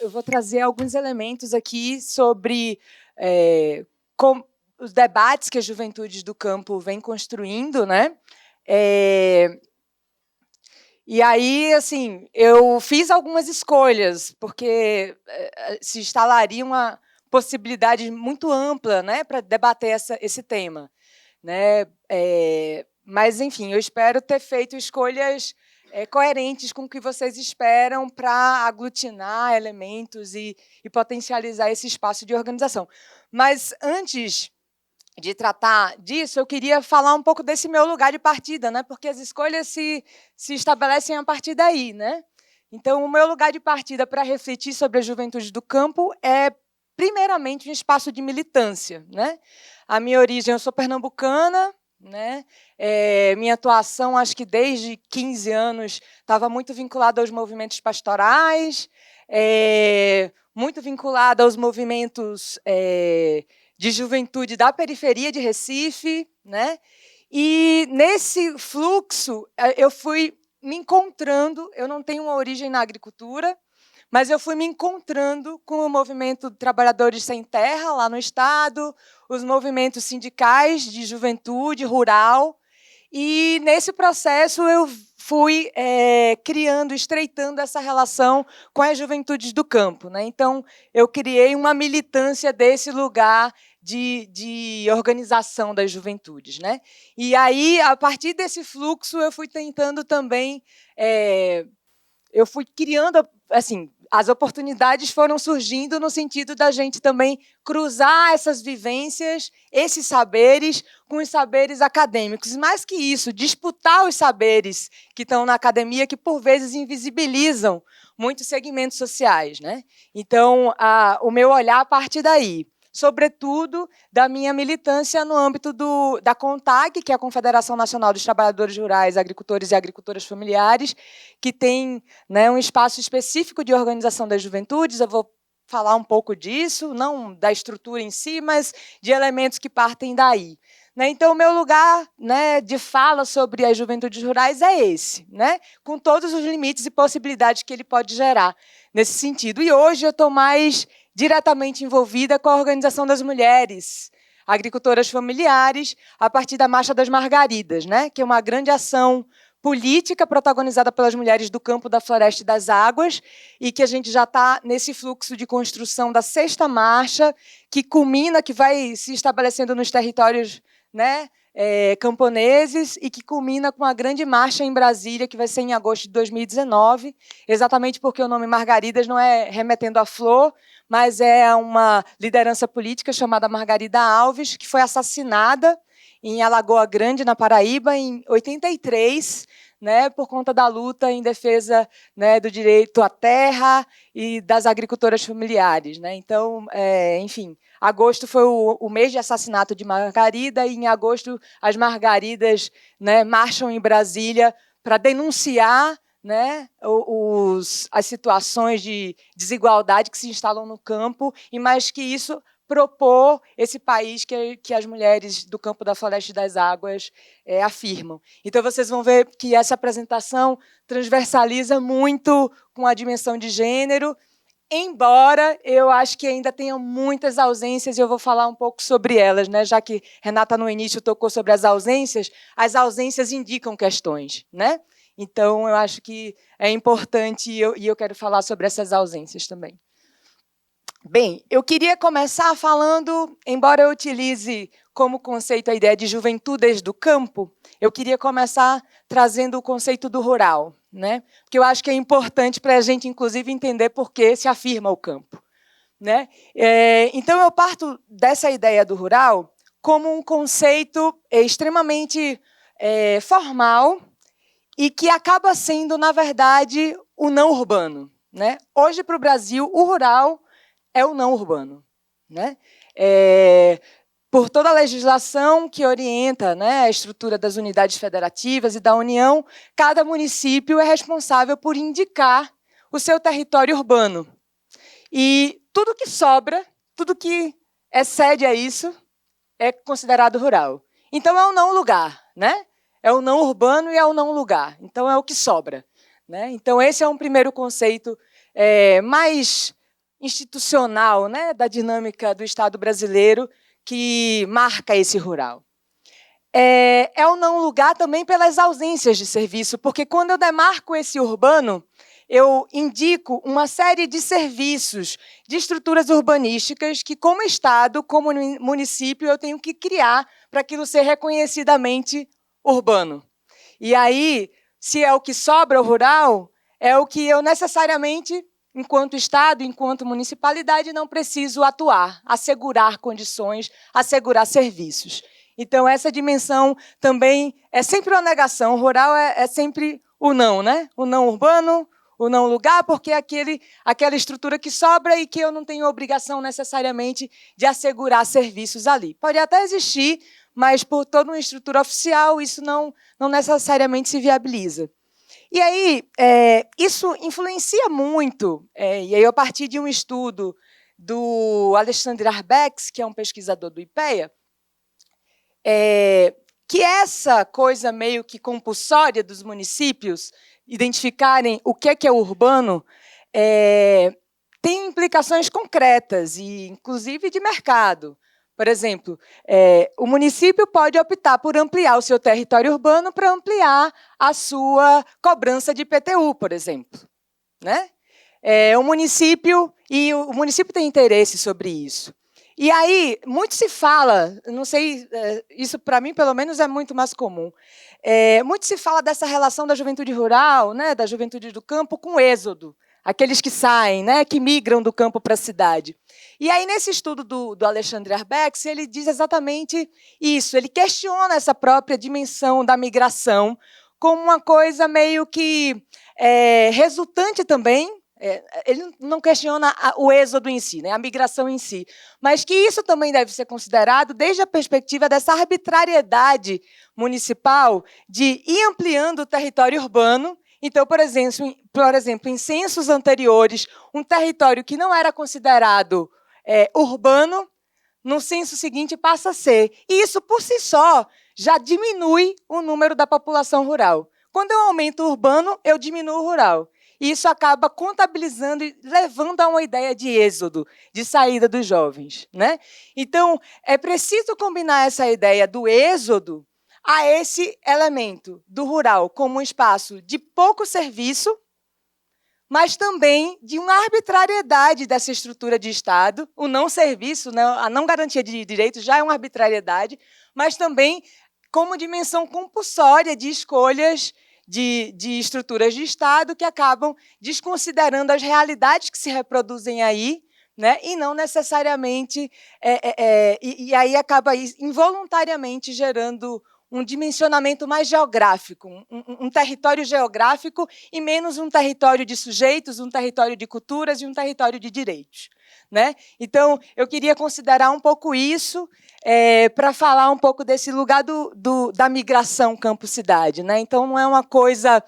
eu vou trazer alguns elementos aqui sobre os debates que a Juventudes do Campo vem construindo, né? E aí, assim, eu fiz algumas escolhas, porque se instalaria uma possibilidade muito ampla, né, para debater esse tema, né? Mas, enfim, eu espero ter feito escolhas coerentes com o que vocês esperam para aglutinar elementos e potencializar esse espaço de organização. Mas, antes de tratar disso, eu queria falar um pouco desse meu lugar de partida, né? Porque as escolhas se estabelecem a partir daí, né? Então, o meu lugar de partida para refletir sobre a juventude do campo é, primeiramente, um espaço de militância, né? A minha origem, eu sou pernambucana, né? Minha atuação, acho que desde 15 anos, estava muito vinculada aos movimentos pastorais, muito vinculada aos movimentos de juventude da periferia de Recife, né? E nesse fluxo eu fui me encontrando. Eu não tenho uma origem na agricultura, mas eu fui me encontrando com o movimento de trabalhadores sem terra lá no estado, os movimentos sindicais de juventude rural, e nesse processo eu fui criando, estreitando essa relação com as juventudes do campo, né? Então, eu criei uma militância desse lugar de organização das juventudes, né? E aí, a partir desse fluxo, eu fui tentando também, eu fui criando, assim, as oportunidades foram surgindo no sentido da gente também cruzar essas vivências, esses saberes, com os saberes acadêmicos. Mais que isso, disputar os saberes que estão na academia, que, por vezes, invisibilizam muitos segmentos sociais, né? Então, o meu olhar parte daí, sobretudo da minha militância no âmbito da CONTAG, que é a Confederação Nacional dos Trabalhadores Rurais, Agricultores e Agricultoras Familiares, que tem, né, um espaço específico de organização das juventudes. Eu vou falar um pouco disso, não da estrutura em si, mas de elementos que partem daí. Então, o meu lugar, né, de fala sobre as juventudes rurais é esse, né, com todos os limites e possibilidades que ele pode gerar nesse sentido. E hoje eu estou mais diretamente envolvida com a organização das mulheres agricultoras familiares, a partir da Marcha das Margaridas, né, que é uma grande ação política protagonizada pelas mulheres do campo, da floresta e das águas, e que a gente já está nesse fluxo de construção da 6ª marcha, que culmina, que vai se estabelecendo nos territórios, né, camponeses, e que culmina com a grande marcha em Brasília, que vai ser em agosto de 2019, exatamente porque o nome Margaridas não é remetendo à flor, mas é uma liderança política chamada Margarida Alves, que foi assassinada em Alagoa Grande, na Paraíba, em 83, né, por conta da luta em defesa, né, do direito à terra e das agricultoras familiares, né? Então, enfim, agosto foi o mês de assassinato de Margarida, e em agosto as Margaridas, né, marcham em Brasília para denunciar, né, as situações de desigualdade que se instalam no campo, e mais que isso, propor esse país que as mulheres do campo, da floresta e das águas afirmam. Então, vocês vão ver que essa apresentação transversaliza muito com a dimensão de gênero, embora eu acho que ainda tenha muitas ausências, e eu vou falar um pouco sobre elas, né? Já que Renata, no início, tocou sobre as ausências indicam questões, né? Então, eu acho que é importante, e eu quero falar sobre essas ausências também. Bem, eu queria começar falando, embora eu utilize como conceito a ideia de juventudes do campo, eu queria começar trazendo o conceito do rural, né? Porque eu acho que é importante para a gente, inclusive, entender por que se afirma o campo, né? Então, eu parto dessa ideia do rural como um conceito extremamente formal, e que acaba sendo, na verdade, o não urbano, né? Hoje, para o Brasil, o rural é o não urbano, né? Por toda a legislação que orienta, né, a estrutura das unidades federativas e da União, cada município é responsável por indicar o seu território urbano. E tudo que sobra, tudo que excede a isso, é considerado rural. Então, é o não lugar, né? É o não urbano e é o não lugar. Então, é o que sobra, né? Então, esse é um primeiro conceito mais institucional, né, da dinâmica do Estado brasileiro que marca esse rural. É o não lugar também pelas ausências de serviço, porque quando eu demarco esse urbano, eu indico uma série de serviços, de estruturas urbanísticas que, como Estado, como município, eu tenho que criar para aquilo ser reconhecidamente urbano. E aí, se é o que sobra o rural, é o que eu necessariamente, enquanto Estado, enquanto municipalidade, não preciso atuar, assegurar condições, assegurar serviços. Então, essa dimensão também é sempre uma negação. O rural é sempre o não, né? O não urbano, o não lugar, porque é aquela estrutura que sobra e que eu não tenho obrigação necessariamente de assegurar serviços ali. Pode até existir, mas por toda uma estrutura oficial, isso não necessariamente se viabiliza. E aí, isso influencia muito, e aí eu parti de um estudo do Alexandre Arbex, que é um pesquisador do IPEA, que essa coisa meio que compulsória dos municípios identificarem o que é urbano tem implicações concretas, e inclusive de mercado. Por exemplo, o município pode optar por ampliar o seu território urbano para ampliar a sua cobrança de IPTU, por exemplo. Né? O município tem interesse sobre isso. E aí, muito se fala, não sei, isso para mim, pelo menos, é muito mais comum, muito se fala dessa relação da juventude rural, né, da juventude do campo, com o êxodo, aqueles que saem, né, que migram do campo para a cidade. E aí, nesse estudo do Alexandre Arbex, ele diz exatamente isso, ele questiona essa própria dimensão da migração como uma coisa meio que resultante também. Ele não questiona o êxodo em si, né, a migração em si, mas que isso também deve ser considerado desde a perspectiva dessa arbitrariedade municipal de ir ampliando o território urbano. Então, por exemplo, em censos anteriores, um território que não era considerado urbano, no censo seguinte passa a ser. E isso, por si só, já diminui o número da população rural. Quando eu aumento o urbano, eu diminuo o rural. E isso acaba contabilizando e levando a uma ideia de êxodo, de saída dos jovens. Né? Então, é preciso combinar essa ideia do êxodo a esse elemento do rural como um espaço de pouco serviço, mas também de uma arbitrariedade dessa estrutura de Estado. O não serviço, né, a não garantia de direitos já é uma arbitrariedade, mas também como dimensão compulsória de escolhas de estruturas de Estado que acabam desconsiderando as realidades que se reproduzem aí, né, e não necessariamente... e aí acaba involuntariamente gerando um dimensionamento mais geográfico, um território geográfico e menos um território de sujeitos, um território de culturas e um território de direitos. Né? Então, eu queria considerar um pouco isso para falar um pouco desse lugar da migração campo-cidade. Né? Então, não é uma coisa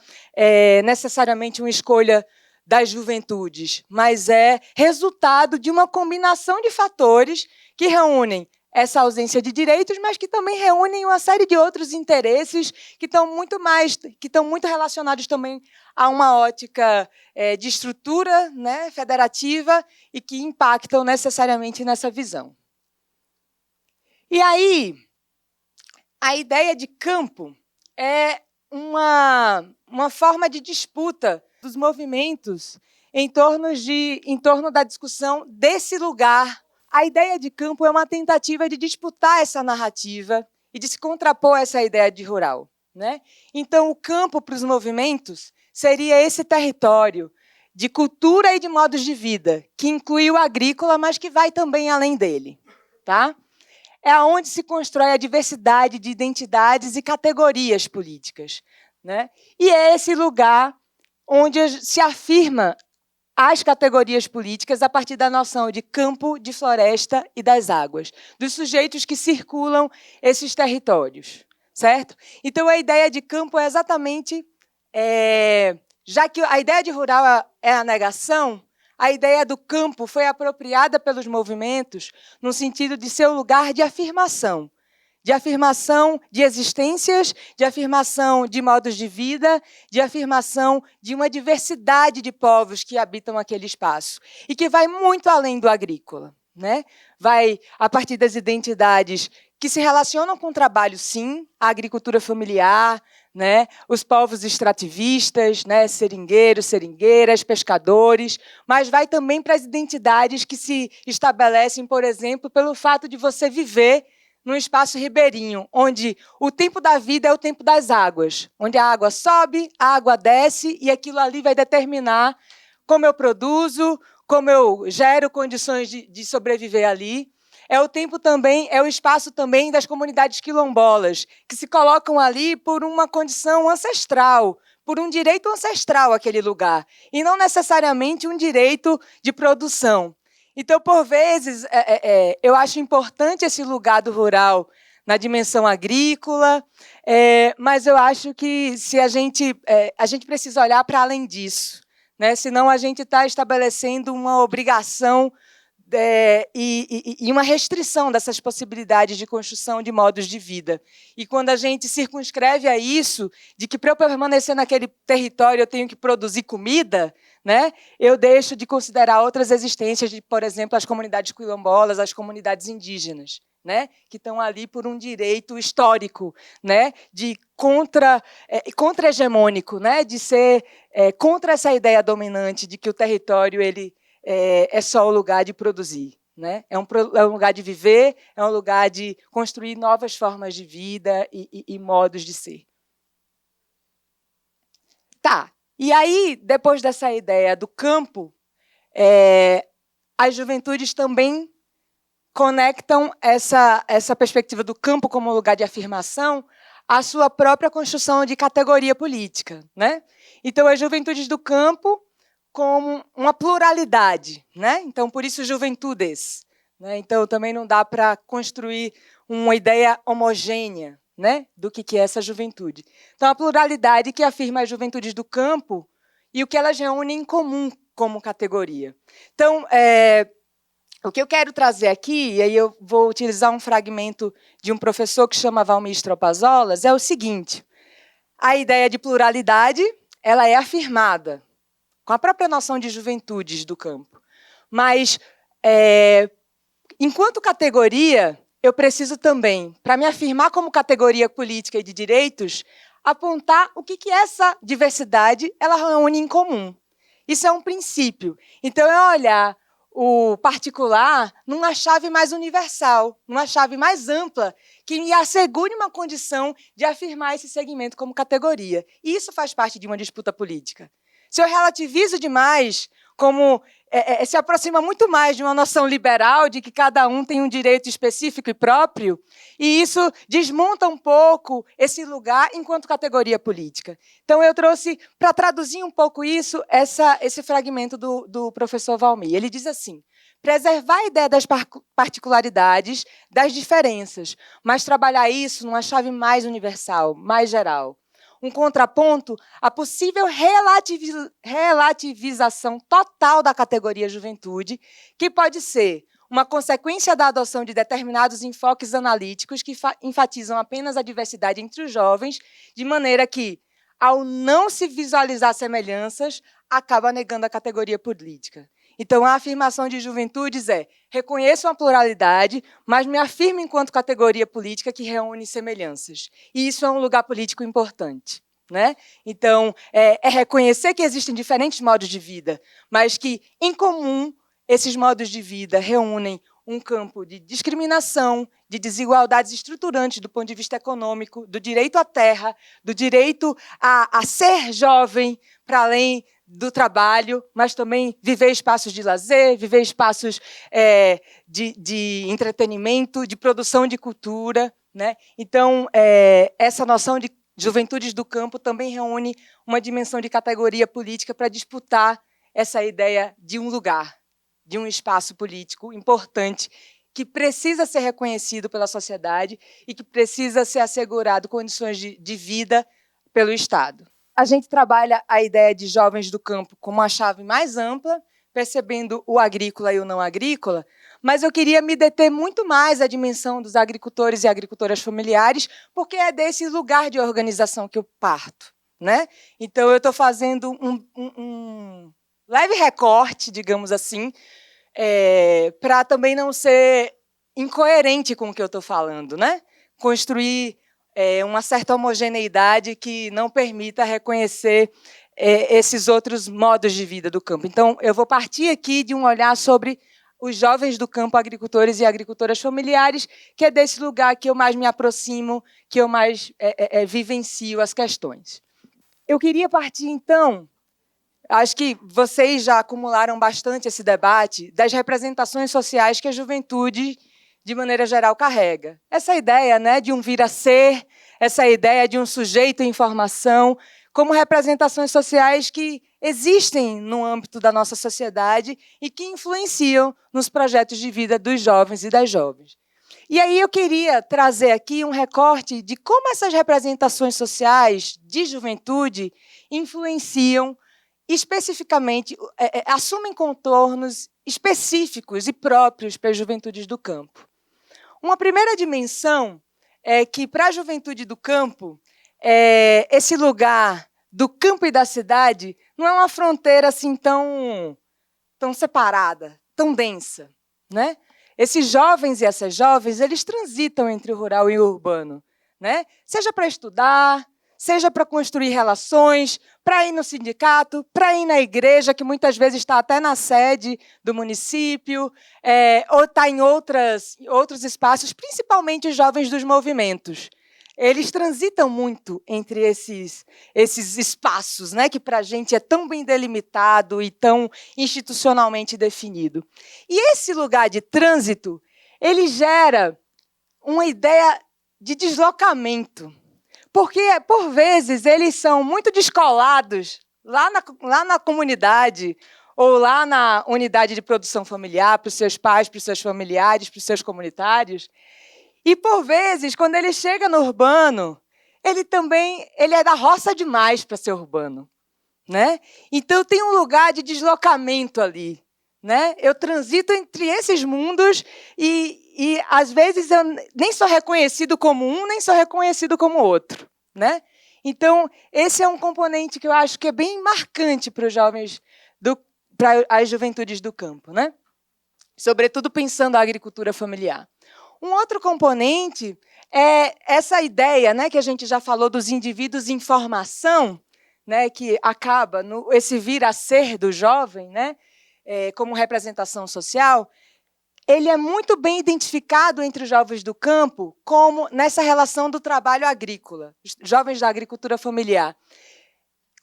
necessariamente uma escolha das juventudes, mas é resultado de uma combinação de fatores que reúnem essa ausência de direitos, mas que também reúnem uma série de outros interesses que estão muito relacionados também a uma ótica de estrutura, né, federativa e que impactam necessariamente nessa visão. E aí, a ideia de campo é uma forma de disputa dos movimentos em torno da discussão desse lugar. A ideia de campo é uma tentativa de disputar essa narrativa e de se contrapor a essa ideia de rural. Né? Então, o campo para os movimentos seria esse território de cultura e de modos de vida, que inclui o agrícola, mas que vai também além dele. Tá? É onde se constrói a diversidade de identidades e categorias políticas. Né? E é esse lugar onde se afirma as categorias políticas a partir da noção de campo, de floresta e das águas, dos sujeitos que circulam esses territórios. Certo? Então, a ideia de campo é exatamente... já que a ideia de rural é a negação, a ideia do campo foi apropriada pelos movimentos no sentido de ser o lugar de afirmação, de afirmação de existências, de afirmação de modos de vida, de afirmação de uma diversidade de povos que habitam aquele espaço, e que vai muito além do agrícola, né? Vai a partir das identidades que se relacionam com o trabalho, sim, a agricultura familiar, né? Os povos extrativistas, né? Seringueiros, seringueiras, pescadores, mas vai também para as identidades que se estabelecem, por exemplo, pelo fato de você viver num espaço ribeirinho, onde o tempo da vida é o tempo das águas, onde a água sobe, a água desce, e aquilo ali vai determinar como eu produzo, como eu gero condições de sobreviver ali. É o tempo também, é o espaço também das comunidades quilombolas, que se colocam ali por uma condição ancestral, por um direito ancestral àquele lugar, e não necessariamente um direito de produção. Então, por vezes, eu acho importante esse lugar do rural na dimensão agrícola, mas eu acho que se a gente precisa olhar para além disso, né? Senão a gente está estabelecendo uma obrigação e uma restrição dessas possibilidades de construção de modos de vida. E quando a gente circunscreve a isso, de que para eu permanecer naquele território eu tenho que produzir comida, né, eu deixo de considerar outras existências, de, por exemplo, as comunidades quilombolas, as comunidades indígenas, né, que estão ali por um direito histórico, né, de contra-hegemônico, né, de ser contra essa ideia dominante de que o território é só o lugar de produzir, né? É um lugar de viver, é um lugar de construir novas formas de vida e modos de ser. Tá. E aí, depois dessa ideia do campo, as juventudes também conectam essa perspectiva do campo como lugar de afirmação à sua própria construção de categoria política, né? Então, as juventudes do campo como uma pluralidade, né? Então, por isso, juventudes, né? Então, também não dá para construir uma ideia homogênea, né, do que é essa juventude. Então, a pluralidade que afirma as juventudes do campo e o que elas reúnem em comum como categoria. Então, o que eu quero trazer aqui, e aí eu vou utilizar um fragmento de um professor que chama Valmir Stropazolas, é o seguinte: a ideia de pluralidade, ela é afirmada com a própria noção de juventudes do campo. Mas, enquanto categoria, eu preciso também, para me afirmar como categoria política e de direitos, apontar o que essa diversidade ela reúne em comum. Isso é um princípio. Então, é olhar o particular numa chave mais universal, numa chave mais ampla, que me assegure uma condição de afirmar esse segmento como categoria. E isso faz parte de uma disputa política. Se eu relativizo demais, como se aproxima muito mais de uma noção liberal de que cada um tem um direito específico e próprio, e isso desmonta um pouco esse lugar enquanto categoria política. Então, eu trouxe, para traduzir um pouco isso, esse fragmento do professor Valmir. Ele diz assim: preservar a ideia das particularidades, das diferenças, mas trabalhar isso numa chave mais universal, mais geral. Um contraponto à possível relativização total da categoria juventude, que pode ser uma consequência da adoção de determinados enfoques analíticos que enfatizam apenas a diversidade entre os jovens, de maneira que, ao não se visualizar semelhanças, acaba negando a categoria política. Então, a afirmação de juventudes é: reconheço uma pluralidade, mas me afirmo enquanto categoria política que reúne semelhanças. E isso é um lugar político importante, né? Então, é reconhecer que existem diferentes modos de vida, mas que, em comum, esses modos de vida reúnem um campo de discriminação, de desigualdades estruturantes do ponto de vista econômico, do direito à terra, do direito a ser jovem para além do trabalho, mas também viver espaços de lazer, viver espaços de entretenimento, de produção de cultura, né? Então, essa noção de juventudes do campo também reúne uma dimensão de categoria política para disputar essa ideia de um lugar, de um espaço político importante que precisa ser reconhecido pela sociedade e que precisa ser assegurado condições de vida pelo Estado. A gente trabalha a ideia de jovens do campo como uma chave mais ampla, percebendo o agrícola e o não agrícola, mas eu queria me deter muito mais à dimensão dos agricultores e agricultoras familiares, porque é desse lugar de organização que eu parto, né? Então, eu estou fazendo um leve recorte, digamos assim, para também não ser incoerente com o que eu estou falando, né? Construir uma certa homogeneidade que não permita reconhecer esses outros modos de vida do campo. Então, eu vou partir aqui de um olhar sobre os jovens do campo, agricultores e agricultoras familiares, que é desse lugar que eu mais me aproximo, que eu mais vivencio as questões. Eu queria partir, então, acho que vocês já acumularam bastante esse debate das representações sociais que a juventude, de maneira geral, carrega. Essa ideia, né, de um vir a ser, essa ideia de um sujeito em formação, como representações sociais que existem no âmbito da nossa sociedade e que influenciam nos projetos de vida dos jovens e das jovens. E aí eu queria trazer aqui um recorte de como essas representações sociais de juventude influenciam especificamente, assumem contornos específicos e próprios para as juventudes do campo. Uma primeira dimensão é que, para a juventude do campo, esse lugar do campo e da cidade não é uma fronteira assim tão separada, tão densa, né? Esses jovens e essas jovens, eles transitam entre o rural e o urbano, né? Seja para estudar, seja para construir relações, para ir no sindicato, para ir na igreja, que muitas vezes está até na sede do município, ou está em outros espaços, principalmente os jovens dos movimentos. Eles transitam muito entre esses espaços, né, que para a gente é tão bem delimitado e tão institucionalmente definido. E esse lugar de trânsito, ele gera uma ideia de deslocamento, porque, por vezes, eles são muito descolados lá na comunidade ou lá na unidade de produção familiar, para os seus pais, para os seus familiares, para os seus comunitários. E, por vezes, quando ele chega no urbano, ele é da roça demais para ser urbano, né? Então, tem um lugar de deslocamento ali, né? Eu transito entre esses mundos e às vezes, eu nem sou reconhecido como um, nem sou reconhecido como outro, né? Então, esse é um componente que eu acho que é bem marcante para os jovens, para as juventudes do campo, né? Sobretudo pensando a agricultura familiar. Um outro componente é essa ideia, né, que a gente já falou dos indivíduos em formação, né, que acaba esse vir a ser do jovem, né, como representação social. Ele é muito bem identificado entre os jovens do campo como nessa relação do trabalho agrícola, os jovens da agricultura familiar,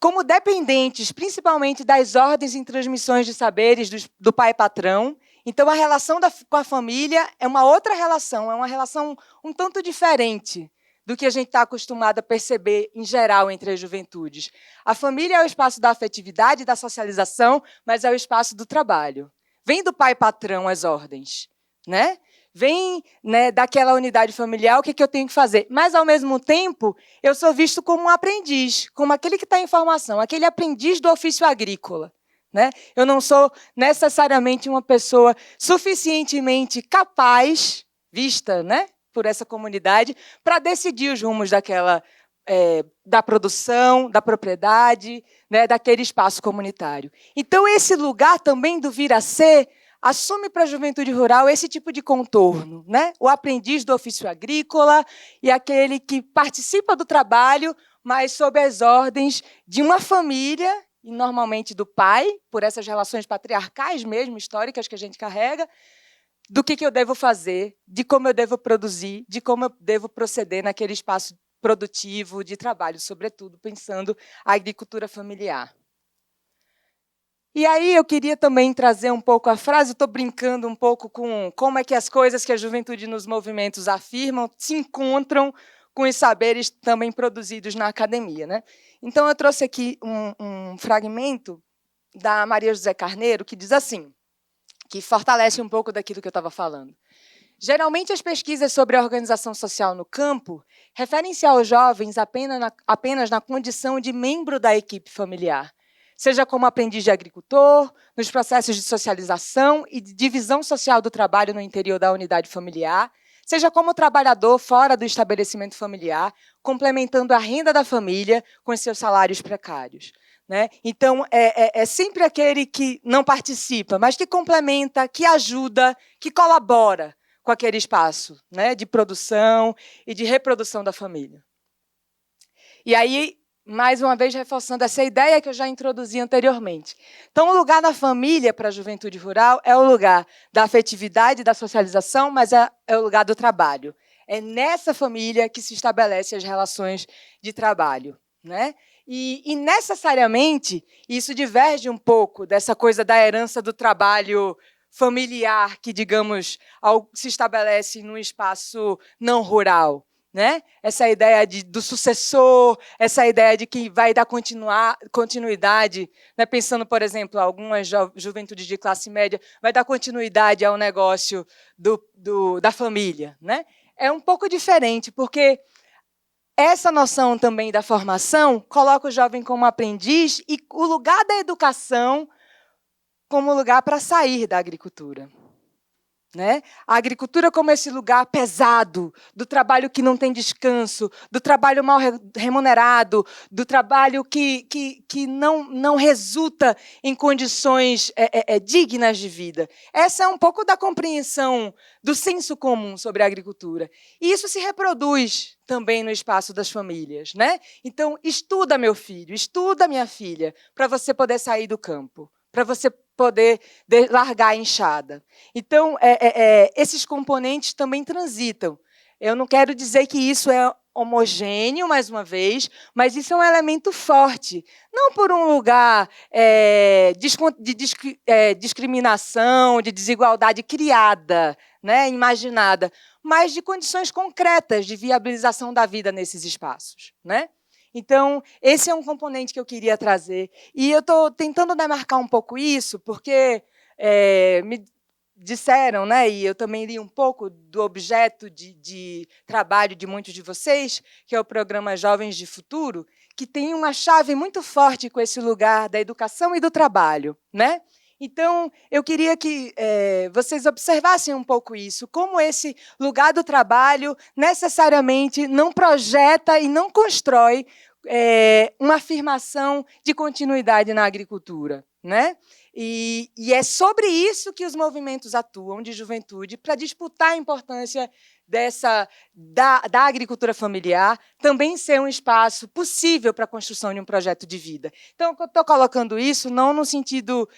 como dependentes, principalmente das ordens em transmissões de saberes do pai patrão. Então, a relação com a família é uma outra relação, é uma relação um tanto diferente do que a gente está acostumado a perceber, em geral, entre as juventudes. A família é o espaço da afetividade, da socialização, mas é o espaço do trabalho. Vem do pai patrão as ordens, né? Vem, né, daquela unidade familiar, o que eu tenho que fazer. Mas, ao mesmo tempo, eu sou visto como um aprendiz, como aquele que está em formação, aquele aprendiz do ofício agrícola. Né? Eu não sou necessariamente uma pessoa suficientemente capaz, vista, né, por essa comunidade, para decidir os rumos da produção, da propriedade, né, daquele espaço comunitário. Então, esse lugar também do vir a ser assume para a juventude rural esse tipo de contorno, né? O aprendiz do ofício agrícola e aquele que participa do trabalho, mas sob as ordens de uma família, e normalmente do pai, por essas relações patriarcais mesmo, históricas que a gente carrega, do que eu devo fazer, de como eu devo produzir, de como eu devo proceder naquele espaço produtivo de trabalho, sobretudo pensando a agricultura familiar. E aí eu queria também trazer um pouco a frase, estou brincando um pouco com como é que as coisas que a juventude nos movimentos afirmam se encontram com os saberes também produzidos na academia, né? Então, eu trouxe aqui um fragmento da Maria José Carneiro, que diz assim, que fortalece um pouco daquilo que eu estava falando. Geralmente, as pesquisas sobre a organização social no campo referem-se aos jovens apenas na condição de membro da equipe familiar, seja como aprendiz de agricultor, nos processos de socialização e de divisão social do trabalho no interior da unidade familiar, seja como trabalhador fora do estabelecimento familiar, complementando a renda da família com os seus salários precários. Né? Então, é sempre aquele que não participa, mas que complementa, que ajuda, que colabora com aquele espaço, né, de produção e de reprodução da família. E aí, mais uma vez, reforçando essa ideia que eu já introduzi anteriormente. Então, o lugar da família para a juventude rural é o lugar da afetividade, da socialização, mas é o lugar do trabalho. É nessa família que se estabelecem as relações de trabalho. Né? E necessariamente, isso diverge um pouco dessa coisa da herança do trabalho familiar que, digamos, se estabelece num espaço não rural. Né? Essa ideia do sucessor, essa ideia de que vai dar continuidade, né? Pensando, por exemplo, algumas juventudes de classe média, vai dar continuidade ao negócio da família. Né? É um pouco diferente, porque essa noção também da formação coloca o jovem como aprendiz e o lugar da educação como lugar para sair da agricultura. Né? A agricultura como esse lugar pesado, do trabalho que não tem descanso, do trabalho mal remunerado, do trabalho que não resulta em condições dignas de vida. Essa é um pouco da compreensão do senso comum sobre a agricultura. E isso se reproduz também no espaço das famílias. Né? Então, estuda, meu filho, estuda, minha filha, para você poder sair do campo, para você poder largar a enxada. Então, esses componentes também transitam. Eu não quero dizer que isso é homogêneo, mais uma vez, mas isso é um elemento forte. Não por um lugar de discriminação, de desigualdade criada, né, imaginada, mas de condições concretas de viabilização da vida nesses espaços. Né? Então, esse é um componente que eu queria trazer. E eu estou tentando demarcar um pouco isso, porque me disseram, né, e eu também li um pouco do objeto de trabalho de muitos de vocês, que é o programa Jovens de Futuro, que tem uma chave muito forte com esse lugar da educação e do trabalho. Né? Então, eu queria que vocês observassem um pouco isso, como esse lugar do trabalho necessariamente não projeta e não constrói uma afirmação de continuidade na agricultura. Né? E é sobre isso que os movimentos atuam de juventude, para disputar a importância da agricultura familiar também ser um espaço possível para a construção de um projeto de vida. Então, eu estou colocando isso não no sentido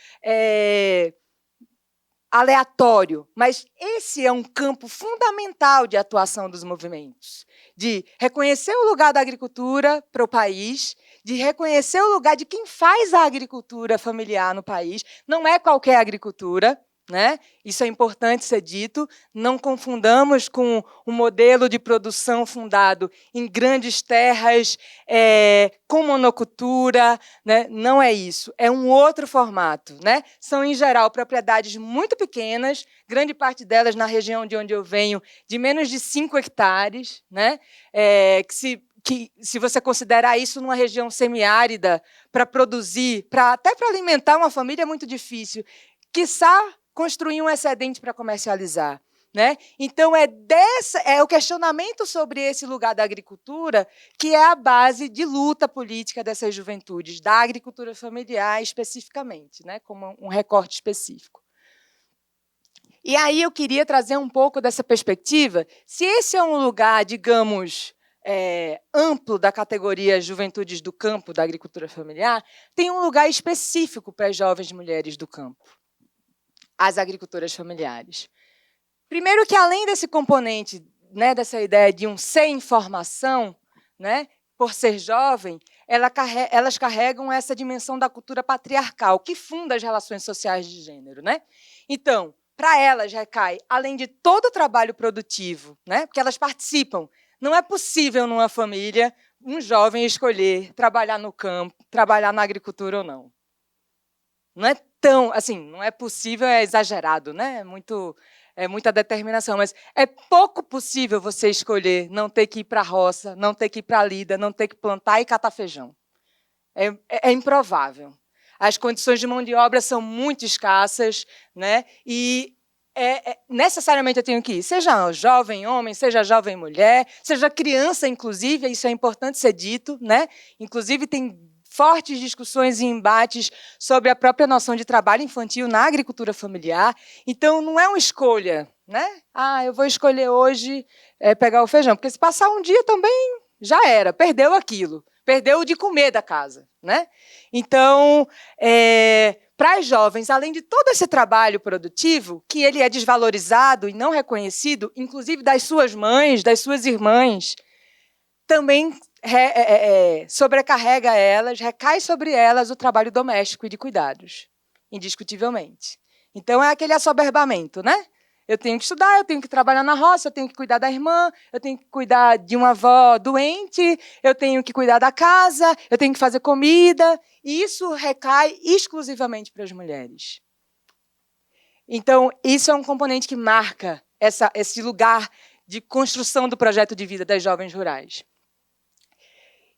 aleatório, mas esse é um campo fundamental de atuação dos movimentos, de reconhecer o lugar da agricultura para o país, de reconhecer o lugar de quem faz a agricultura familiar no país. Não é qualquer agricultura. Né? Isso é importante ser dito. Não confundamos com um modelo de produção fundado em grandes terras, com monocultura. Né? Não é isso. É um outro formato. Né? São, em geral, propriedades muito pequenas, grande parte delas na região de onde eu venho, de menos de 5 hectares, né? Que se você considerar isso numa região semiárida, para produzir, até para alimentar uma família, é muito difícil. Quiçá construir um excedente para comercializar. Né? Então, é o questionamento sobre esse lugar da agricultura que é a base de luta política dessas juventudes, da agricultura familiar especificamente, né? Como um recorte específico. E aí eu queria trazer um pouco dessa perspectiva. Se esse é um lugar, digamos, amplo da categoria Juventudes do Campo, da agricultura familiar, tem um lugar específico para as jovens mulheres do campo, as agricultoras familiares. Primeiro que, além desse componente, né, dessa ideia de um ser em formação, né, por ser jovem, elas carregam essa dimensão da cultura patriarcal, que funda as relações sociais de gênero. Né? Então, para elas recai, além de todo o trabalho produtivo, né, porque elas participam. Não é possível, numa família, um jovem escolher trabalhar no campo, trabalhar na agricultura ou não. Não é tão, assim, não é possível, é exagerado, né? É muita determinação, mas é pouco possível você escolher não ter que ir para a roça, não ter que ir para a lida, não ter que plantar e catar feijão. É improvável. as condições de mão de obra são muito escassas, né? E necessariamente eu tenho que ir, seja jovem homem, seja jovem mulher, seja criança, inclusive, isso é importante ser dito, né? Inclusive, tem fortes discussões e embates sobre a própria noção de trabalho infantil na agricultura familiar. Então, não é uma escolha, né? Eu vou escolher hoje pegar o feijão, porque se passar um dia também já era, perdeu aquilo, perdeu o de comer da casa, né? Então, para as jovens, além de todo esse trabalho produtivo, que ele é desvalorizado e não reconhecido, inclusive das suas mães, das suas irmãs, também sobrecarrega elas, recai sobre elas o trabalho doméstico e de cuidados, indiscutivelmente. Então, é aquele assoberbamento, né? Eu tenho que estudar, eu tenho que trabalhar na roça, eu tenho que cuidar da irmã, eu tenho que cuidar de uma avó doente, eu tenho que cuidar da casa, eu tenho que fazer comida, e isso recai exclusivamente para as mulheres. Então, isso é um componente que marca esse lugar de construção do projeto de vida das jovens rurais.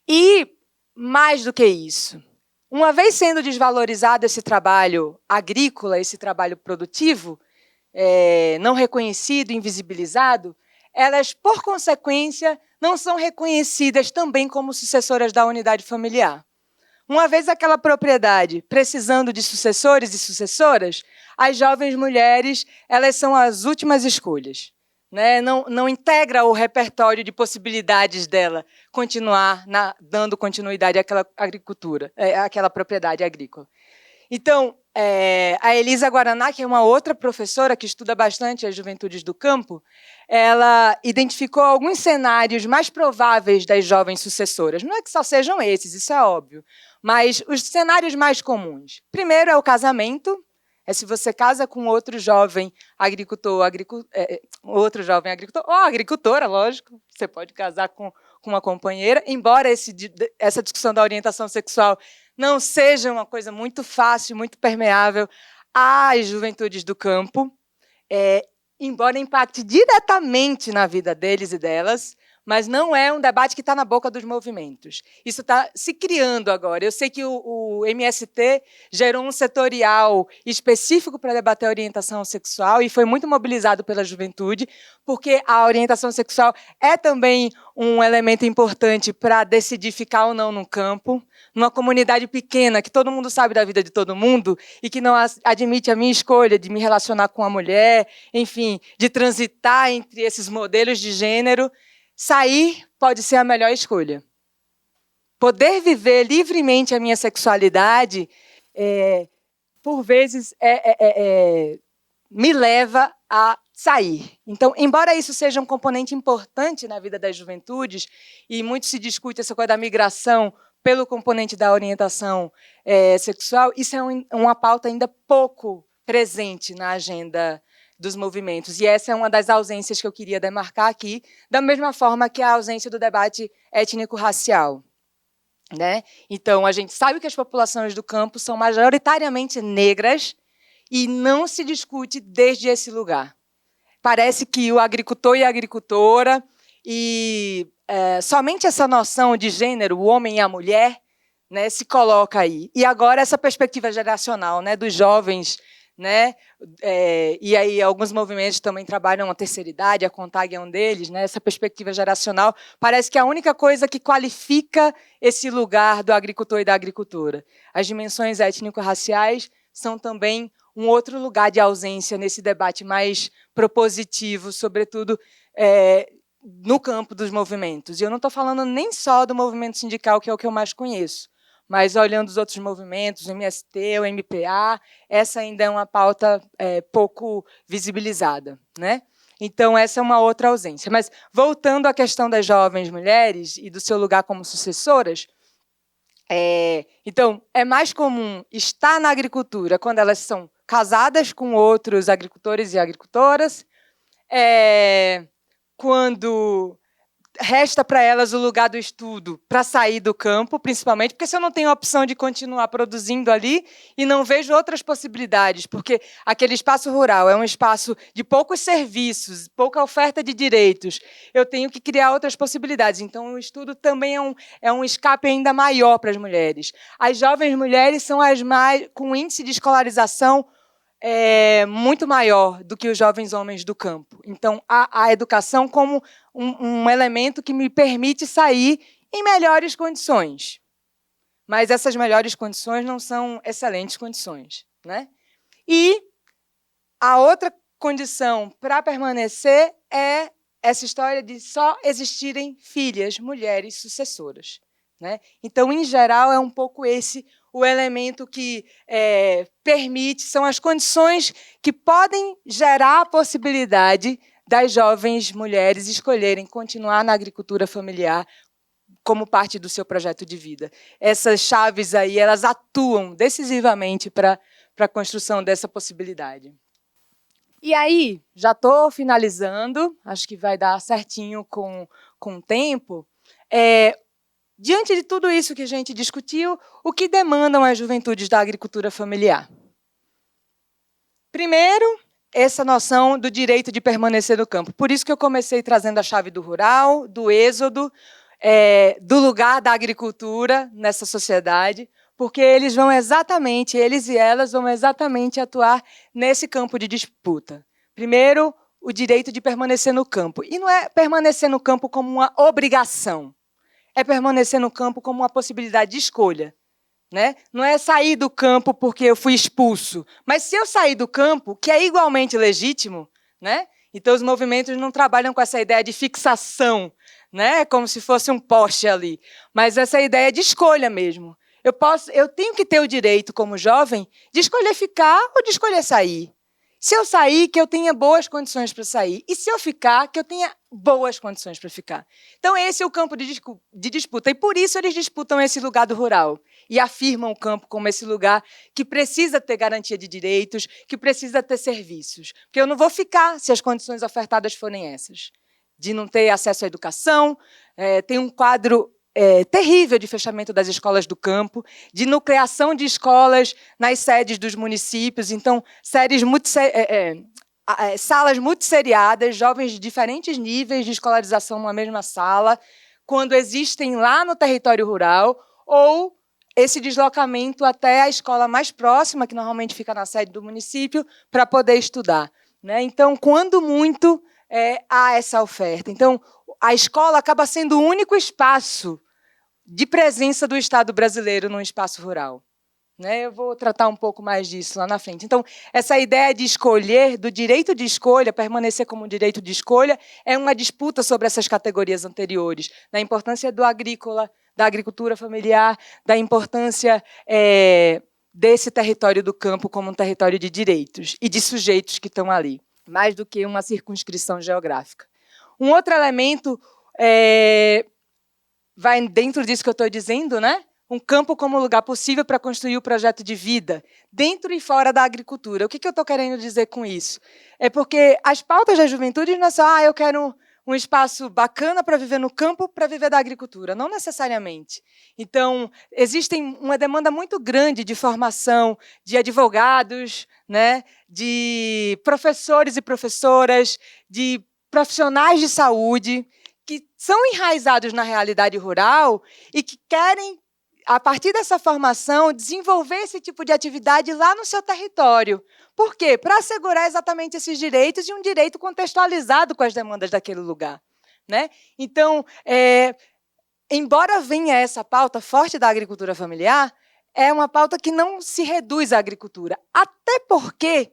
E, mais do que isso, uma vez sendo desvalorizado esse trabalho agrícola, esse trabalho produtivo, não reconhecido, invisibilizado, elas, por consequência, não são reconhecidas também como sucessoras da unidade familiar. Uma vez aquela propriedade precisando de sucessores e sucessoras, as jovens mulheres elas são as últimas escolhas. Né? Não integra o repertório de possibilidades dela continuar dando continuidade àquela agricultura, àquela propriedade agrícola. Então, a Elisa Guaraná, que é uma outra professora que estuda bastante as juventudes do campo, ela identificou alguns cenários mais prováveis das jovens sucessoras. Não é que só sejam esses, isso é óbvio, mas os cenários mais comuns. Primeiro é o casamento, se você casa com outro jovem agricultor, outro jovem agricultor, ou agricultora, lógico, você pode casar com uma companheira, embora essa discussão da orientação sexual não seja uma coisa muito fácil, muito permeável às juventudes do campo, embora impacte diretamente na vida deles e delas, mas não é um debate que está na boca dos movimentos. Isso está se criando agora. Eu sei que o MST gerou um setorial específico para debater a orientação sexual e foi muito mobilizado pela juventude, porque a orientação sexual é também um elemento importante para decidir ficar ou não no campo, numa comunidade pequena, que todo mundo sabe da vida de todo mundo e que não admite a minha escolha de me relacionar com a mulher, enfim, de transitar entre esses modelos de gênero. Sair pode ser a melhor escolha. Poder viver livremente a minha sexualidade, por vezes, me leva a sair. Então, embora isso seja um componente importante na vida das juventudes, e muito se discute essa coisa da migração pelo componente da orientação sexual, isso é uma pauta ainda pouco presente na agenda dos movimentos. E essa é uma das ausências que eu queria demarcar aqui, da mesma forma que a ausência do debate étnico-racial. Né? Então, a gente sabe que as populações do campo são majoritariamente negras e não se discute desde esse lugar. Parece que o agricultor e a agricultora, e somente essa noção de gênero, o homem e a mulher, né, se coloca aí. E agora essa perspectiva geracional, né, dos jovens, né? E aí alguns movimentos também trabalham a terceira idade, a CONTAG é um deles, né? Essa perspectiva geracional parece que é a única coisa que qualifica esse lugar do agricultor e da agricultora. As dimensões étnico-raciais são também um outro lugar de ausência nesse debate mais propositivo, sobretudo no campo dos movimentos. E eu não estou falando nem só do movimento sindical, que é o que eu mais conheço, mas olhando os outros movimentos, o MST, o MPA, essa ainda é uma pauta pouco visibilizada. Né? Então, essa é uma outra ausência. Mas, voltando à questão das jovens mulheres e do seu lugar como sucessoras, então, é mais comum estar na agricultura quando elas são casadas com outros agricultores e agricultoras, quando resta para elas o lugar do estudo para sair do campo, principalmente, porque se eu não tenho a opção de continuar produzindo ali e não vejo outras possibilidades, porque aquele espaço rural é um espaço de poucos serviços, pouca oferta de direitos, eu tenho que criar outras possibilidades. Então, o estudo também é um escape ainda maior para as mulheres. As jovens mulheres são as mais com índice de escolarização muito maior do que os jovens homens do campo. Então, a educação como um elemento que me permite sair em melhores condições. Mas essas melhores condições não são excelentes condições, né? E a outra condição para permanecer é essa história de só existirem filhas, mulheres sucessoras, né? Então, em geral, é um pouco esse o elemento que permite, são as condições que podem gerar a possibilidade das jovens mulheres escolherem continuar na agricultura familiar como parte do seu projeto de vida. Essas chaves aí, elas atuam decisivamente para a construção dessa possibilidade. E aí, já estou finalizando, acho que vai dar certinho com o tempo. Diante de tudo isso que a gente discutiu, o que demandam as juventudes da agricultura familiar? Primeiro, essa noção do direito de permanecer no campo. Por isso que eu comecei trazendo a chave do rural, do êxodo, do lugar da agricultura nessa sociedade, porque eles e elas vão exatamente atuar nesse campo de disputa. Primeiro, o direito de permanecer no campo. E não é permanecer no campo como uma obrigação, é permanecer no campo como uma possibilidade de escolha, né? Não é sair do campo porque eu fui expulso, mas se eu sair do campo, que é igualmente legítimo, né? Então os movimentos não trabalham com essa ideia de fixação, né? Como se fosse um poste ali, mas essa ideia de escolha mesmo. Eu tenho que ter o direito, como jovem, de escolher ficar ou de escolher sair. Se eu sair, que eu tenha boas condições para sair. E se eu ficar, que eu tenha boas condições para ficar. Então, esse é o campo de disputa. E por isso eles disputam esse lugar do rural. E afirmam o campo como esse lugar que precisa ter garantia de direitos, que precisa ter serviços. Porque eu não vou ficar se as condições ofertadas forem essas. De não ter acesso à educação, tem um quadro terrível de fechamento das escolas do campo, de nucleação de escolas nas sedes dos municípios, então salas multisseriadas, jovens de diferentes níveis de escolarização numa mesma sala, quando existem lá no território rural, ou esse deslocamento até a escola mais próxima, que normalmente fica na sede do município, para poder estudar, né? Então, quando muito, há essa oferta. Então, a escola acaba sendo o único espaço de presença do Estado brasileiro no espaço rural, né? Eu vou tratar um pouco mais disso lá na frente. Então, essa ideia de escolher, do direito de escolha, permanecer como um direito de escolha, é uma disputa sobre essas categorias anteriores, da importância do agrícola, da agricultura familiar, da importância desse território do campo como um território de direitos e de sujeitos que estão ali, mais do que uma circunscrição geográfica. Um outro elemento vai dentro disso que eu estou dizendo, né? Um campo como lugar possível para construir o projeto de vida, dentro e fora da agricultura. O que eu estou querendo dizer com isso? É porque as pautas da juventude não é só, eu quero um espaço bacana para viver no campo, para viver da agricultura. Não necessariamente. Então, existe uma demanda muito grande de formação de advogados, né? De professores e professoras, de profissionais de saúde, que são enraizados na realidade rural e que querem, a partir dessa formação, desenvolver esse tipo de atividade lá no seu território. Por quê? Para assegurar exatamente esses direitos e um direito contextualizado com as demandas daquele lugar, né? Então, embora venha essa pauta forte da agricultura familiar, é uma pauta que não se reduz à agricultura. Até porque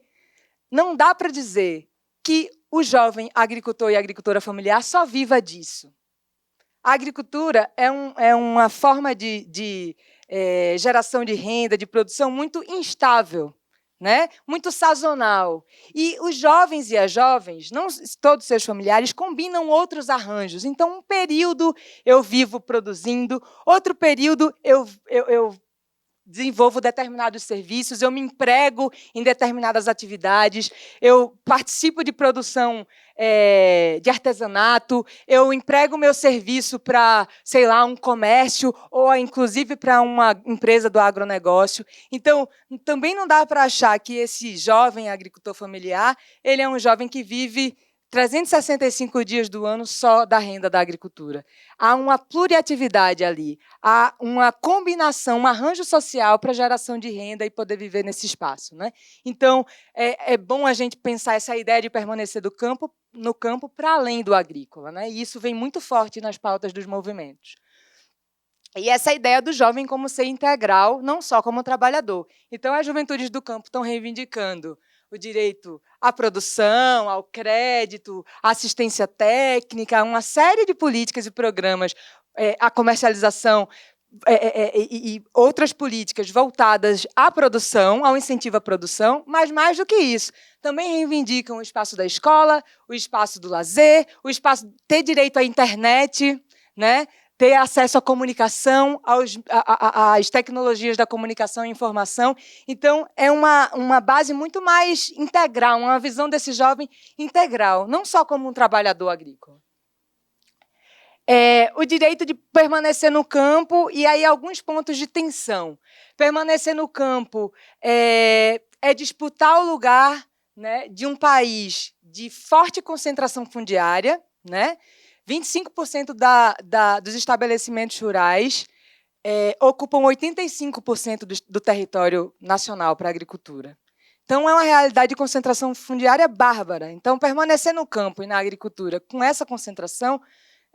não dá para dizer que o jovem agricultor e agricultora familiar só viva disso. A agricultura é uma forma de geração de renda, de produção muito instável, né? Muito sazonal. E os jovens e as jovens, não todos seus familiares, combinam outros arranjos. Então, um período eu vivo produzindo, outro período eu desenvolvo determinados serviços, eu me emprego em determinadas atividades, eu participo de produção de artesanato, eu emprego meu serviço para, sei lá, um comércio ou, inclusive, para uma empresa do agronegócio. Então, também não dá para achar que esse jovem agricultor familiar ele é um jovem que vive 365 dias do ano só da renda da agricultura. Há uma pluriatividade ali, há uma combinação, um arranjo social para geração de renda e poder viver nesse espaço, né? Então, é bom a gente pensar essa ideia de permanecer no campo para além do agrícola, né? E isso vem muito forte nas pautas dos movimentos. E essa ideia do jovem como ser integral, não só como trabalhador. Então, as juventudes do campo estão reivindicando o direito à produção, ao crédito, à assistência técnica, uma série de políticas e programas, a comercialização e outras políticas voltadas à produção, ao incentivo à produção, mas mais do que isso, também reivindicam o espaço da escola, o espaço do lazer, o espaço ter direito à internet, né? Ter acesso à comunicação, às tecnologias da comunicação e informação. Então, é uma base muito mais integral, uma visão desse jovem integral, não só como um trabalhador agrícola. O direito de permanecer no campo, e aí alguns pontos de tensão. Permanecer no campo é disputar o lugar, né, de um país de forte concentração fundiária, né? 25% dos estabelecimentos rurais ocupam 85% do território nacional para a agricultura. Então, é uma realidade de concentração fundiária bárbara. Então, permanecer no campo e na agricultura com essa concentração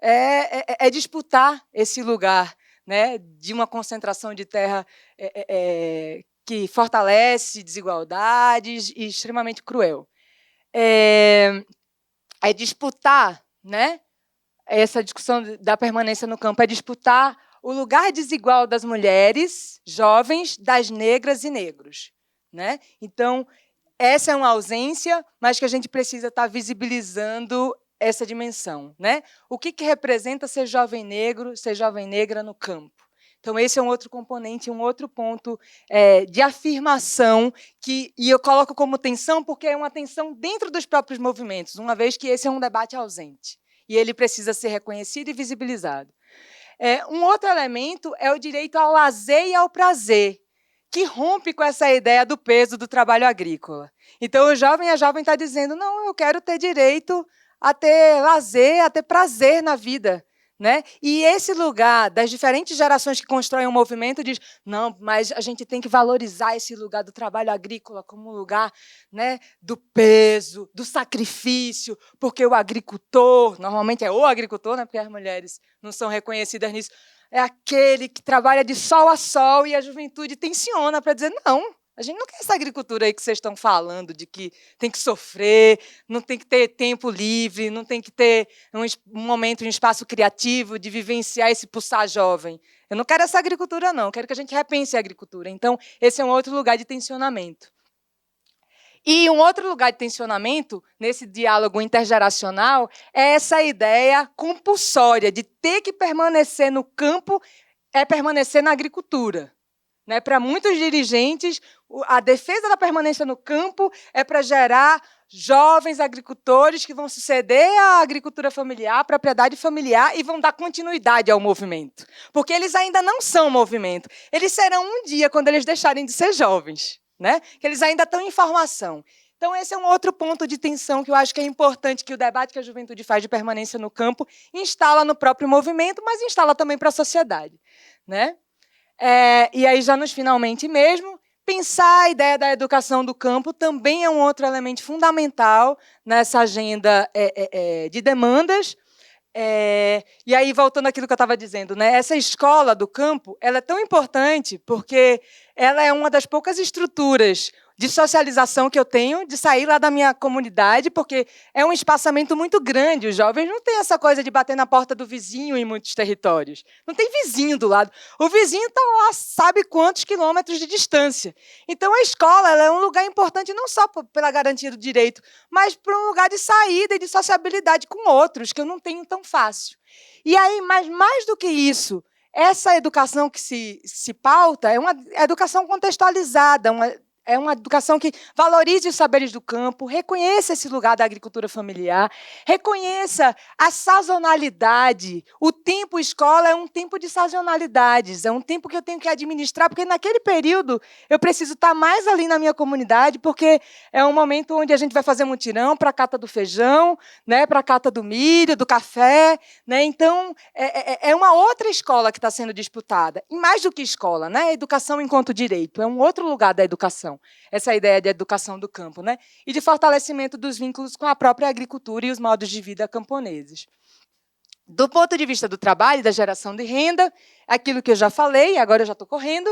é disputar esse lugar, né, de uma concentração de terra que fortalece desigualdades e extremamente cruel. É disputar, né, essa discussão da permanência no campo, é disputar o lugar desigual das mulheres jovens, das negras e negros, né? Então, essa é uma ausência, mas que a gente precisa estar visibilizando essa dimensão, né? O que representa ser jovem negro, ser jovem negra no campo? Então, esse é um outro componente, um outro ponto de afirmação, e eu coloco como tensão porque é uma tensão dentro dos próprios movimentos, uma vez que esse é um debate ausente, e ele precisa ser reconhecido e visibilizado. Um outro elemento é o direito ao lazer e ao prazer, que rompe com essa ideia do peso do trabalho agrícola. Então, a jovem está dizendo, não, eu quero ter direito a ter lazer, a ter prazer na vida, né? E esse lugar das diferentes gerações que constroem um movimento diz, não, mas a gente tem que valorizar esse lugar do trabalho agrícola como um lugar, né, do peso, do sacrifício, porque o agricultor, normalmente é o agricultor, né, porque as mulheres não são reconhecidas nisso, é aquele que trabalha de sol a sol, e a juventude tensiona para dizer, não, a gente não quer essa agricultura aí que vocês estão falando, de que tem que sofrer, não tem que ter tempo livre, não tem que ter um momento, um espaço criativo de vivenciar esse pulsar jovem. Eu não quero essa agricultura, não. Eu quero que a gente repense a agricultura. Então, esse é um outro lugar de tensionamento. E um outro lugar de tensionamento, nesse diálogo intergeracional, é essa ideia compulsória de ter que permanecer no campo é permanecer na agricultura. Né? Para muitos dirigentes, a defesa da permanência no campo é para gerar jovens agricultores que vão suceder à agricultura familiar, à propriedade familiar, e vão dar continuidade ao movimento. Porque eles ainda não são movimento. Eles serão um dia, quando eles deixarem de ser jovens. Né? Que eles ainda estão em formação. Então, esse é um outro ponto de tensão que eu acho que é importante que o debate que a juventude faz de permanência no campo instala no próprio movimento, mas instala também para a sociedade. Né? E aí, já nos finalmente mesmo, pensar a ideia da educação do campo também é um outro elemento fundamental nessa agenda de demandas. E aí, voltando àquilo que eu estava dizendo, né, essa escola do campo ela é tão importante porque ela é uma das poucas estruturas de socialização que eu tenho, de sair lá da minha comunidade, porque é um espaçamento muito grande. Os jovens não têm essa coisa de bater na porta do vizinho em muitos territórios. Não tem vizinho do lado. O vizinho está lá, sabe quantos quilômetros de distância. Então, a escola ela é um lugar importante não só pela garantia do direito, mas para um lugar de saída e de sociabilidade com outros, que eu não tenho tão fácil. E aí, mas mais do que isso, essa educação que se pauta é uma educação contextualizada, é uma educação que valorize os saberes do campo, reconheça esse lugar da agricultura familiar, reconheça a sazonalidade. O tempo escola é um tempo de sazonalidades, é um tempo que eu tenho que administrar, porque naquele período eu preciso estar mais ali na minha comunidade, porque é um momento onde a gente vai fazer mutirão para a cata do feijão, né, para a cata do milho, do café. Né? Então, é uma outra escola que está sendo disputada. E mais do que escola, né? A educação enquanto direito, é um outro lugar da educação. Essa ideia de educação do campo, né? E de fortalecimento dos vínculos com a própria agricultura e os modos de vida camponeses. Do ponto de vista do trabalho e da geração de renda, aquilo que eu já falei, agora eu já estou correndo,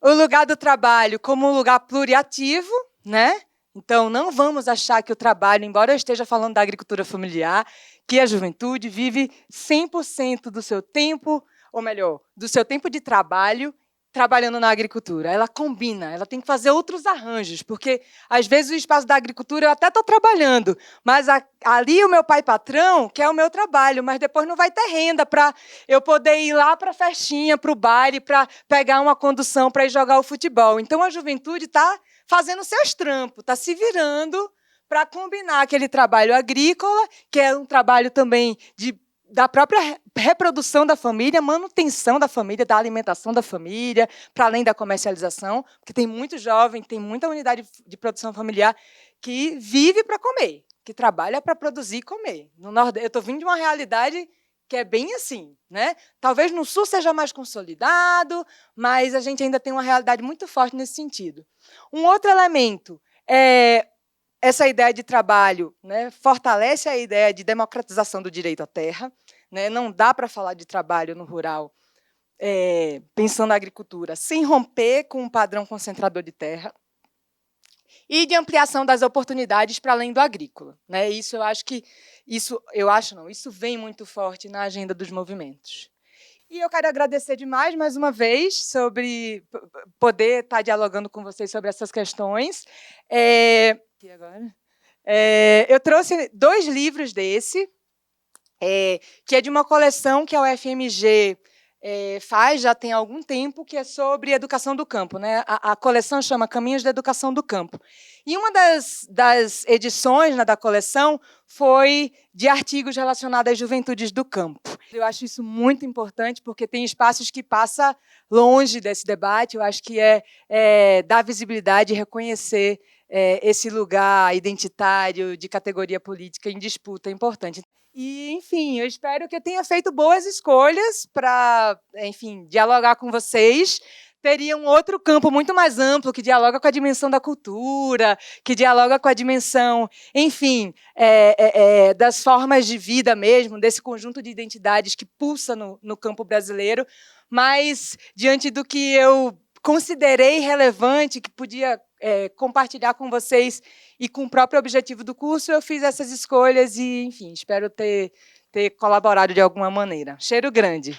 o lugar do trabalho como um lugar pluriativo, né? Então, não vamos achar que o trabalho, embora eu esteja falando da agricultura familiar, que a juventude vive 100% do seu tempo, ou melhor, do seu tempo de trabalho, trabalhando na agricultura. Ela combina, ela tem que fazer outros arranjos, porque, às vezes, o espaço da agricultura eu até estou trabalhando, mas ali o meu pai patrão quer o meu trabalho, mas depois não vai ter renda para eu poder ir lá para a festinha, para o baile, para pegar uma condução para ir jogar o futebol. Então, a juventude está fazendo seus trampos, está se virando para combinar aquele trabalho agrícola, que é um trabalho também da própria reprodução da família, manutenção da família, da alimentação da família, para além da comercialização, porque tem muito jovem, tem muita unidade de produção familiar que vive para comer, que trabalha para produzir e comer. No Nordeste, eu estou vindo de uma realidade que é bem assim, né? Talvez no Sul seja mais consolidado, mas a gente ainda tem uma realidade muito forte nesse sentido. Um outro elemento é essa ideia de trabalho, né, fortalece a ideia de democratização do direito à terra. Né? Não dá para falar de trabalho no rural pensando na agricultura sem romper com um padrão concentrador de terra e de ampliação das oportunidades para além do agrícola. Né? Isso isso vem muito forte na agenda dos movimentos. E eu quero agradecer demais, mais uma vez, sobre poder estar dialogando com vocês sobre essas questões. E agora? Eu trouxe 2 livros desse, que é de uma coleção que a UFMG faz já tem algum tempo, que é sobre educação do campo. Né? A coleção chama Caminhos da Educação do Campo. E uma das edições, né, da coleção foi de artigos relacionados às juventudes do campo. Eu acho isso muito importante, porque tem espaços que passam longe desse debate. Eu acho que dar visibilidade e reconhecer esse lugar identitário de categoria política em disputa é importante. E, enfim, eu espero que eu tenha feito boas escolhas para, enfim, dialogar com vocês. Teria um outro campo muito mais amplo, que dialoga com a dimensão da cultura, que dialoga com a dimensão, enfim, das formas de vida mesmo, desse conjunto de identidades que pulsa no campo brasileiro. Mas, diante do que eu considerei relevante, que podia compartilhar com vocês e com o próprio objetivo do curso, eu fiz essas escolhas e, enfim, espero ter colaborado de alguma maneira. Cheiro grande.